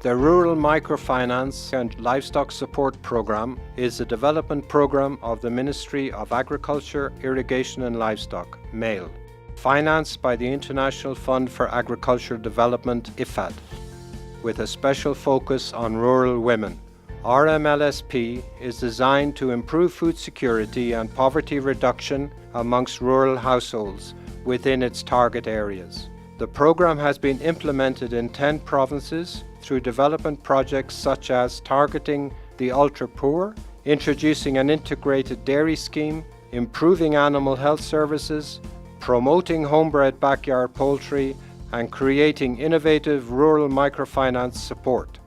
The Rural Microfinance and Livestock Support Program is a development program of the Ministry of Agriculture, Irrigation and Livestock, MAIL, financed by the International Fund for Agricultural Development, IFAD, with a special focus on rural women. RMLSP is designed to improve food security and poverty reduction amongst rural households within its target areas. The program has been implemented in 10 provinces through development projects such as targeting the ultra-poor, introducing an integrated dairy scheme, improving animal health services, promoting homebred backyard poultry, and creating innovative rural microfinance support.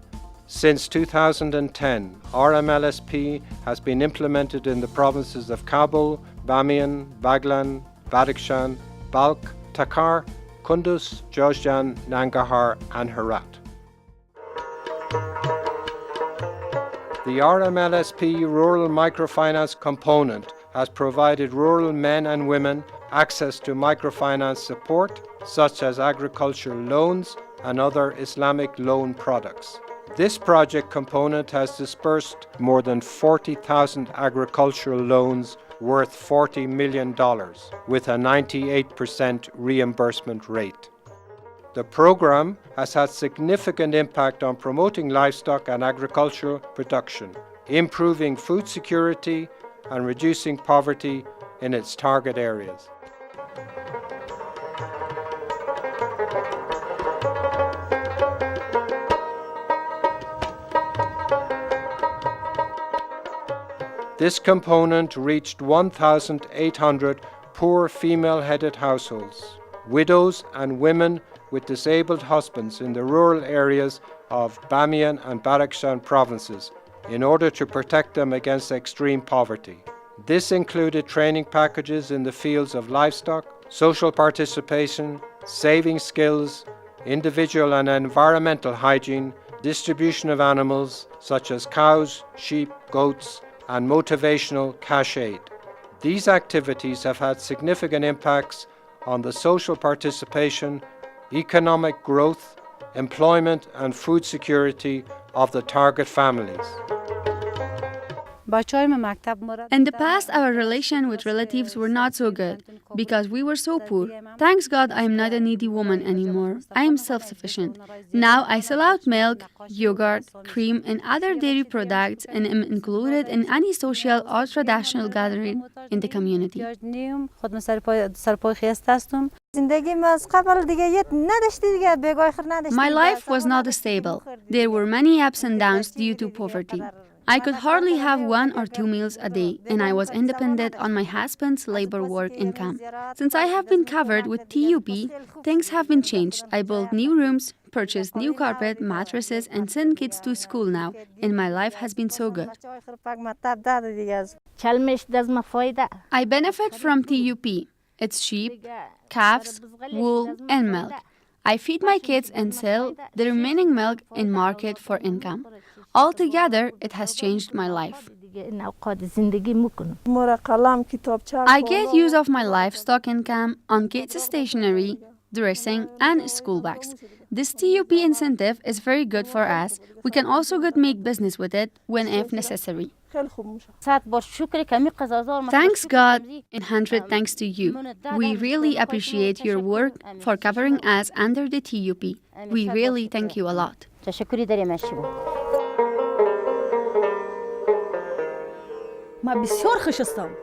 Since 2010, RMLSP has been implemented in the provinces of Kabul, Bamiyan, Baghlan, Badakhshan, Balkh, Takhar, Kunduz, Jowzjan, Nangarhar and Herat. The RMLSP Rural Microfinance component has provided rural men and women access to microfinance support such as agricultural loans and other Islamic loan products. This project component has disbursed more than 40,000 agricultural loans worth $40 million with a 98% reimbursement rate. The program has had significant impact on promoting livestock and agricultural production, improving food security and reducing poverty in its target areas. This component reached 1,800 poor female-headed households, widows and women with disabled husbands in the rural areas of Bamiyan and Badakhshan provinces in order to protect them against extreme poverty. This included training packages in the fields of livestock, social participation, saving skills, individual and environmental hygiene, distribution of animals such as cows, sheep, goats, and motivational cash aid. These activities have had significant impacts on the social participation, economic growth, employment and food security of the target families. In the past, our relation with relatives were not so good because we were so poor. Thanks God, I am not a needy woman anymore. I am self-sufficient. Now I sell out milk, yogurt, cream, and other dairy products and am included in any social or traditional gathering in the community. My life was not stable. There were many ups and downs due to poverty. I could hardly have 1 or 2 meals a day, and I was independent on my husband's labor work income. Since I have been covered with TUP, things have been changed. I built new rooms, purchased new carpet, mattresses, and send kids to school now, and my life has been so good. I benefit from TUP. It's sheep, calves, wool, and milk. I feed my kids and sell the remaining milk in market for income. Altogether, it has changed my life. I get use of my livestock income on kids' stationery, dressing, and school bags. This TUP incentive is very good for us. We can also make business with it when if necessary. Thanks God and 100 thanks to you. We really appreciate your work for covering us under the TUP. We really thank you a lot.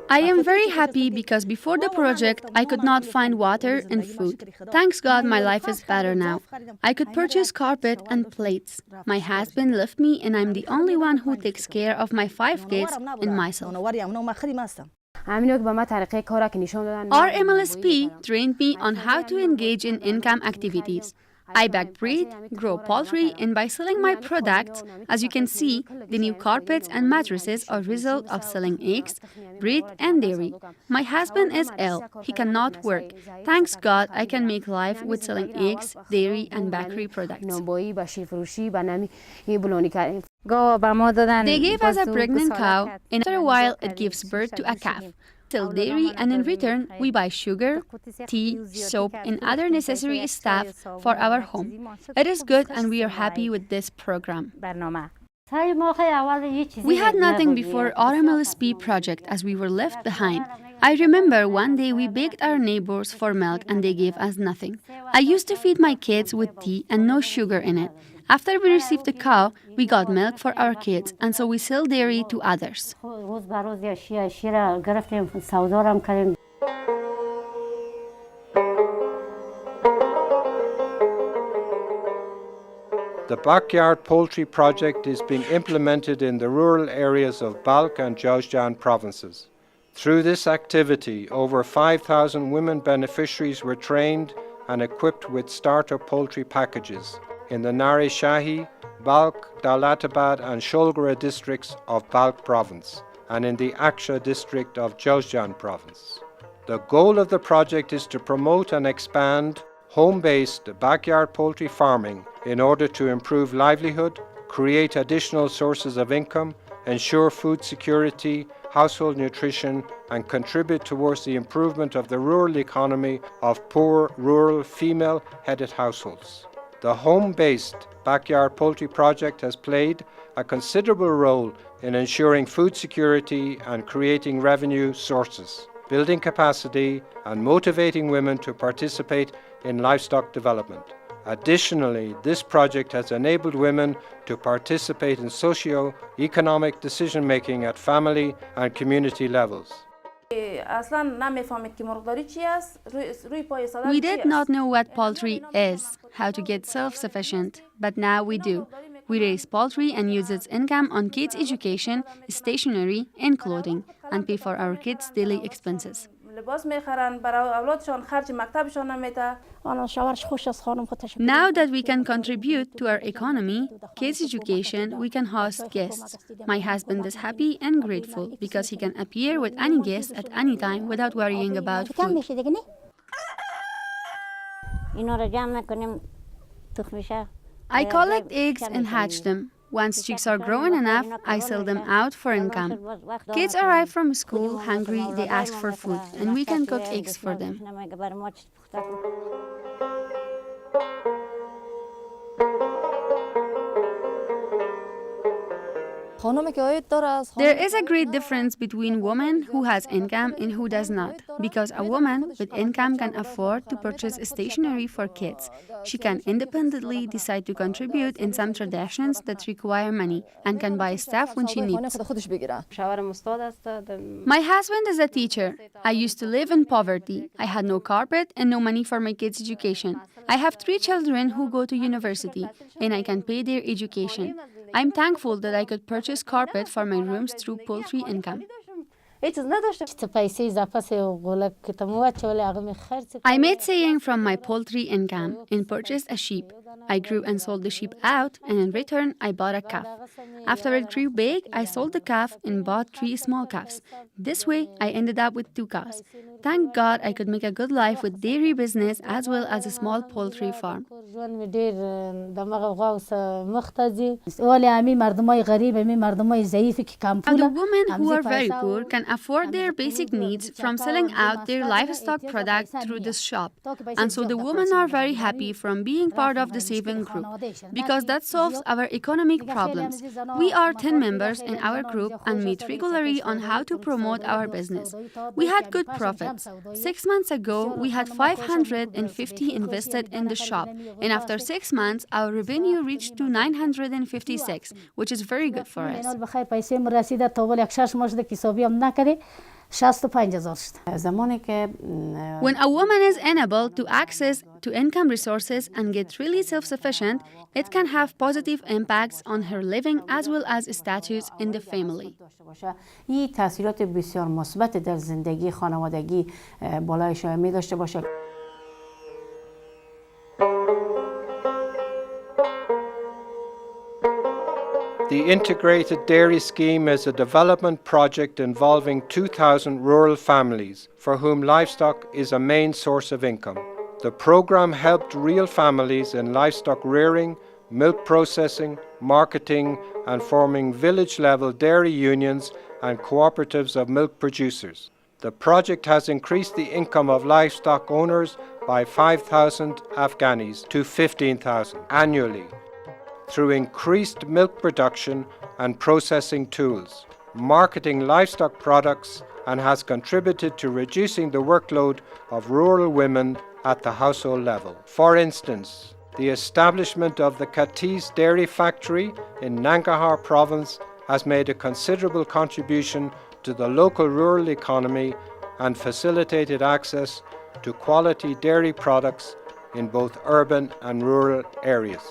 I am very happy because before the project, I could not find water and food. Thanks God, my life is better now. I could purchase carpet and plates. My husband left me and I'm the only one who takes care of my 5 kids and myself. RMLSP trained me on how to engage in income activities. I bag breed, grow poultry, and by selling my products, as you can see, the new carpets and mattresses are a result of selling eggs, bread, and dairy. My husband is ill. He cannot work. Thanks God, I can make life with selling eggs, dairy, and bakery products. They gave us a pregnant cow, and after a while, it gives birth to a calf. Sell dairy, and in return, we buy sugar, tea, soap, and other necessary stuff for our home. It is good, and we are happy with this program. We had nothing before RMLSP project as we were left behind. I remember one day we begged our neighbors for milk and they gave us nothing. I used to feed my kids with tea and no sugar in it. After we received a cow, we got milk for our kids, and so we sell dairy to others. The Backyard Poultry Project is being implemented in the rural areas of Balkh and Jowzjan provinces. Through this activity, over 5,000 women beneficiaries were trained and equipped with starter poultry packages in the Nari Shahi, Balkh, Dalatabad and Sholgara districts of Balkh province and in the Aksha district of Jowzjan province. The goal of the project is to promote and expand home-based backyard poultry farming in order to improve livelihood, create additional sources of income, ensure food security, household nutrition, and contribute towards the improvement of the rural economy of poor, rural, female-headed households. The home-based backyard poultry project has played a considerable role in ensuring food security and creating revenue sources, building capacity, and motivating women to participate in livestock development. Additionally, this project has enabled women to participate in socio-economic decision-making at family and community levels. We did not know what poultry is, how to get self-sufficient, but now we do. We raise poultry and use its income on kids' education, stationery, and clothing, and pay for our kids' daily expenses. Now that we can contribute to our economy, kids' education, we can host guests. My husband is happy and grateful because he can appear with any guest at any time without worrying about food. I collect eggs and hatch them. Once chicks are grown enough, I sell them out for income. Kids arrive from school hungry, they ask for food, and we can cook eggs for them. There is a great difference between women who has income and who does not, because a woman with income can afford to purchase stationery for kids. She can independently decide to contribute in some traditions that require money and can buy stuff when she needs. My husband is a teacher. I used to live in poverty. I had no carpet and no money for my kids' education. I have 3 children who go to university, and I can pay their education. I'm thankful that I could purchase carpet for my rooms through poultry income. I made saying from my poultry income and purchased a sheep. I grew and sold the sheep out, and in return, I bought a calf. After it grew big, I sold the calf and bought 3 small calves. This way, I ended up with 2 cows. Thank God I could make a good life with dairy business as well as a small poultry farm. The women who are very poor can afford their basic needs from selling out their livestock product through this shop. And so the women are very happy from being part of the saving group because that solves our economic problems. We are 10 members in our group and meet regularly on how to promote our business. We had good profits. 6 months ago, we had 550 invested in the shop, and after 6 months, our revenue reached to 956, which is very good for us. When a woman is unable to access to income resources and get really self-sufficient, it can have positive impacts on her living as well as status in the family. The Integrated Dairy Scheme is a development project involving 2,000 rural families for whom livestock is a main source of income. The program helped real families in livestock rearing, milk processing, marketing, and forming village-level dairy unions and cooperatives of milk producers. The project has increased the income of livestock owners by 5,000 Afghanis to 15,000 annually through increased milk production and processing tools, marketing livestock products, and has contributed to reducing the workload of rural women at the household level. For instance, the establishment of the Katiz dairy factory in Nangarhar province has made a considerable contribution to the local rural economy and facilitated access to quality dairy products in both urban and rural areas.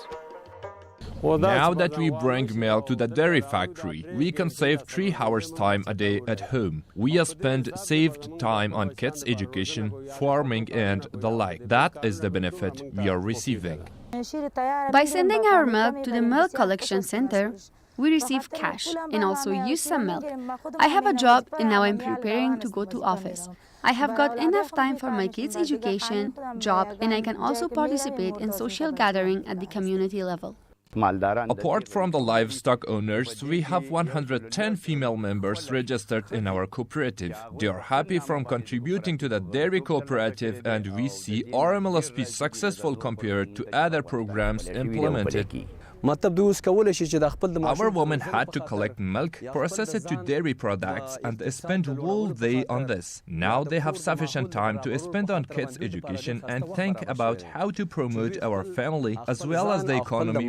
Now that we bring milk to the dairy factory, we can save 3 hours time a day at home. We have spent saved time on kids' education, farming and the like. That is the benefit we are receiving. By sending our milk to the milk collection center, we receive cash and also use some milk. I have a job and now I'm preparing to go to office. I have got enough time for my kids' education, job, and I can also participate in social gathering at the community level. Apart from the livestock owners, we have 110 female members registered in our cooperative. They are happy from contributing to the dairy cooperative, and we see RMLSP successful compared to other programs implemented. Our women had to collect milk, process it to dairy products, and spend all day on this. Now they have sufficient time to spend on kids' education and think about how to promote our family as well as the economy.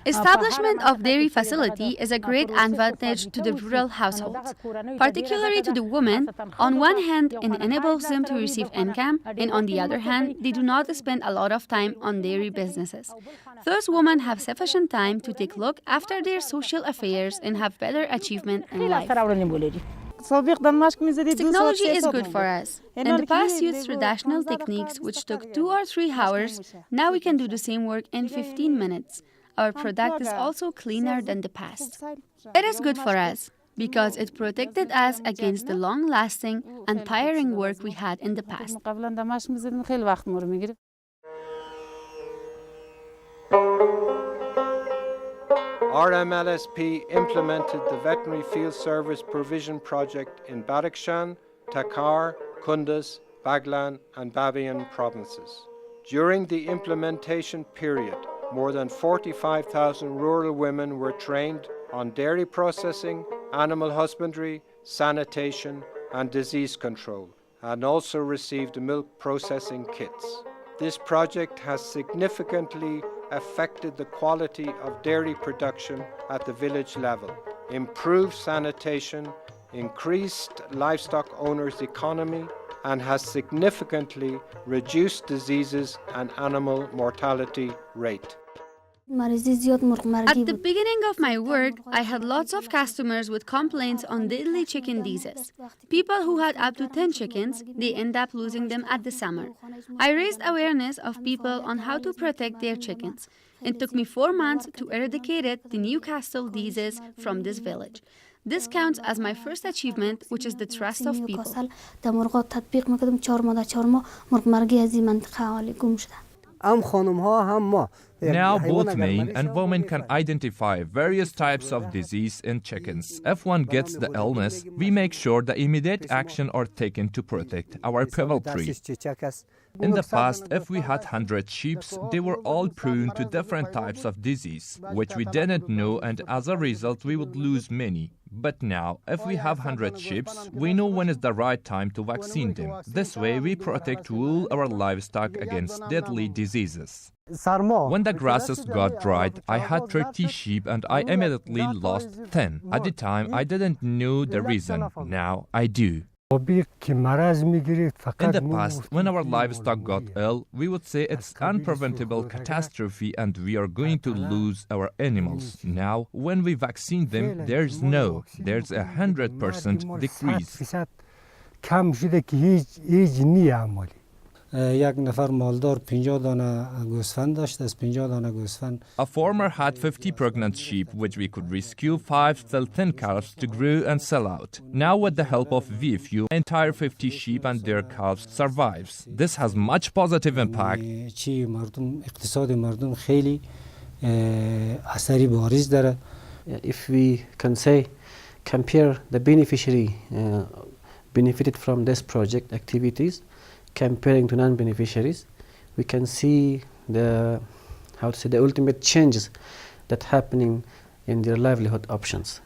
Establishment of dairy facility is a great advantage to the rural households, particularly to the women. On one hand, it enables them to receive income, and on the other hand, they do not spend a lot of time on dairy businesses. Those women have sufficient time to take look after their social affairs and have better achievement in life. Technology is good for us. In the past used traditional techniques which took 2 or 3 hours. Now we can do the same work in 15 minutes. Our product is also cleaner than the past. It is good for us because it protected us against the long-lasting and tiring work we had in the past. RMLSP implemented the Veterinary Field Service Provision Project in Badakhshan, Takhar, Kunduz, Baglan and Babian provinces. During the implementation period, more than 45,000 rural women were trained on dairy processing, animal husbandry, sanitation and disease control, and also received milk processing kits. This project has significantly affected the quality of dairy production at the village level, improved sanitation, increased livestock owners' economy, and has significantly reduced diseases and animal mortality rate. At the beginning of my work, I had lots of customers with complaints on deadly chicken disease. People who had up to 10 chickens, they end up losing them at the summer. I raised awareness of people on how to protect their chickens. It took me 4 months to eradicate the Newcastle disease from this village. This counts as my first achievement, which is the trust of people. Now both men and women can identify various types of disease in chickens. If one gets the illness, we make sure that immediate action are taken to protect our poultry. In the past, if we had 100 sheep, they were all prone to different types of disease, which we didn't know, and as a result, we would lose many. But now, if we have 100 sheep, we know when is the right time to vaccine them. This way, we protect all our livestock against deadly diseases. When the grasses got dried, I had 30 sheep and I immediately lost 10. At the time, I didn't know the reason. Now, I do. In the past, when our livestock got ill, we would say it's unpreventable catastrophe and we are going to lose our animals. Now, when we vaccine them, there's 100% decrease. A farmer had 50 pregnant sheep, which we could rescue 5 till 10 calves to grow and sell out. Now, with the help of VFU, entire 50 sheep and their calves survives. This has much positive impact. If we can say, compare the beneficiary benefited from this project activities comparing to non-beneficiaries, we can see the ultimate changes that happening in their livelihood options.